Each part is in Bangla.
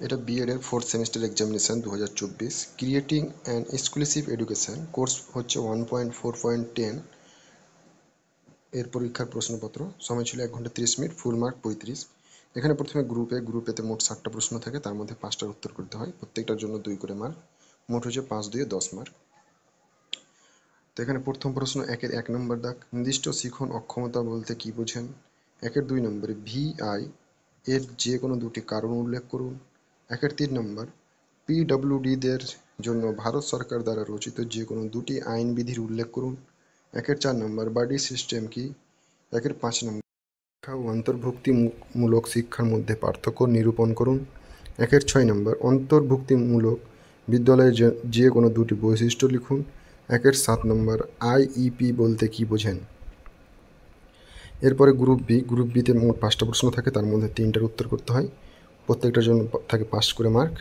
এটা বিএড এর 4th semester examination 2024 creating and exclusive education course হচ্ছে 1.4.10 এর পরীক্ষার প্রশ্নপত্র। সময় ছিল 1 ঘন্টা 30 মিনিট, ফুল মার্ক 35। এখানে প্রথমে গ্রুপেতে মোট 60টা প্রশ্ন থাকে, তার মধ্যে 5টার উত্তর করতে হয়, প্রত্যেকটার জন্য 2 করে মার্ক, মোট হচ্ছে 5 2 10 মার্ক। তো এখানে প্রথম প্রশ্ন 1 নম্বর দাগ, নির্দিষ্ট শিখন অক্ষমতা বলতে কি বোঝেন? 2 নম্বরে ভিআই এর যে কোনো দুটি কারণ উল্লেখ করুন। 3 নম্বর, পিডব্লিউডিদের জন্য ভারত সরকার দ্বারা রচিত যে কোনো দুটি আইন বিধির উল্লেখ করুন। 4 নম্বর, বাডি সিস্টেম কি? 5 নম্বর, শিক্ষা ও অন্তর্ভুক্তিমূলক শিক্ষার মধ্যে পার্থক্য নিরূপণ করুন। 6 নম্বর, অন্তর্ভুক্তিমূলক বিদ্যালয়ের যে কোনো দুটি বৈশিষ্ট্য লিখুন। 7 নম্বর, আইইপি বলতে কি বোঝেন? এরপরে গ্রুপ বিতে মোট 5টা প্রশ্ন থাকে, তার মধ্যে 3টার উত্তর করতে হয়, প্রত্যেকটার জন্য থাকে 5 করে মার্ক,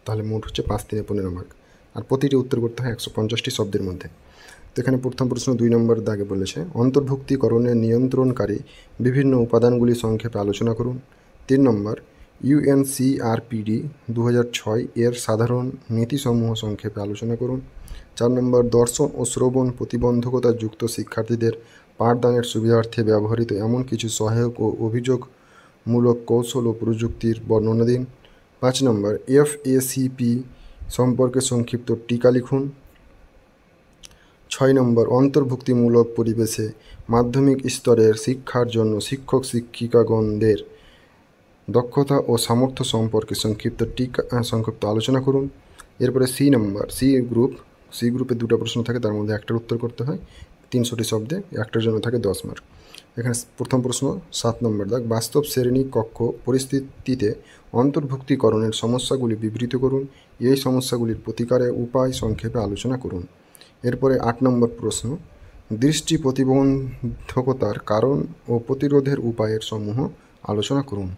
তাহলে মোট হচ্ছে 5 3 15 মার্ক, আর প্রতিটি উত্তর করতে হয় 150টি শব্দের মধ্যে। তো এখানে প্রথম প্রশ্ন 2 নম্বর দাগে বলেছে, অন্তর্ভুক্তিকরণের নিয়ন্ত্রণকারী বিভিন্ন উপাদানগুলি সংক্ষেপে আলোচনা করুন। 3 নম্বর, ইউএনসিআরপিডি 2006 এর সাধারণ নীতিসমূহ সংক্ষেপে আলোচনা করুন। 4 নম্বর, দর্শন ও শ্রবণ প্রতিবন্ধকতাযুক্ত শিক্ষার্থীদের পাঠদানের সুবিধার্থে ব্যবহৃত এমন কিছু সহায়ক ও অভিযোগমূলক কৌশল ও প্রযুক্তির বর্ণনা দিন। 5 নম্বর, এফএসিপি সম্পর্কে সংক্ষিপ্ত টিকা লিখুন। 6 নম্বর, অন্তর্ভুক্তিমূলক পরিবেশে মাধ্যমিক স্তরের শিক্ষার জন্য শিক্ষক শিক্ষিকাগণদের দক্ষতা ও সামর্থ্য সম্পর্কে সংক্ষিপ্ত আলোচনা করুন। এরপরে সি নম্বর, সি গ্রুপে 2টা প্রশ্ন থাকে, তার মধ্যে একটার উত্তর করতে হয় 300টি শব্দে, একটার জন্য থাকে 10 মার্ক। এখানে প্রথম প্রশ্ন 7 নম্বর দাগ, বাস্তব শ্রেণী কক্ষ পরিস্থিতিতে অন্তর্ভুক্তিকরণের সমস্যাগুলি বিবৃত করুন, এই সমস্যাগুলির প্রতিকারের উপায় সংক্ষেপে আলোচনা করুন। এরপরে 8 নম্বর প্রশ্ন, দৃষ্টি প্রতিবন্ধকতার কারণ ও প্রতিরোধের উপায়ের সমূহ আলোচনা করুন।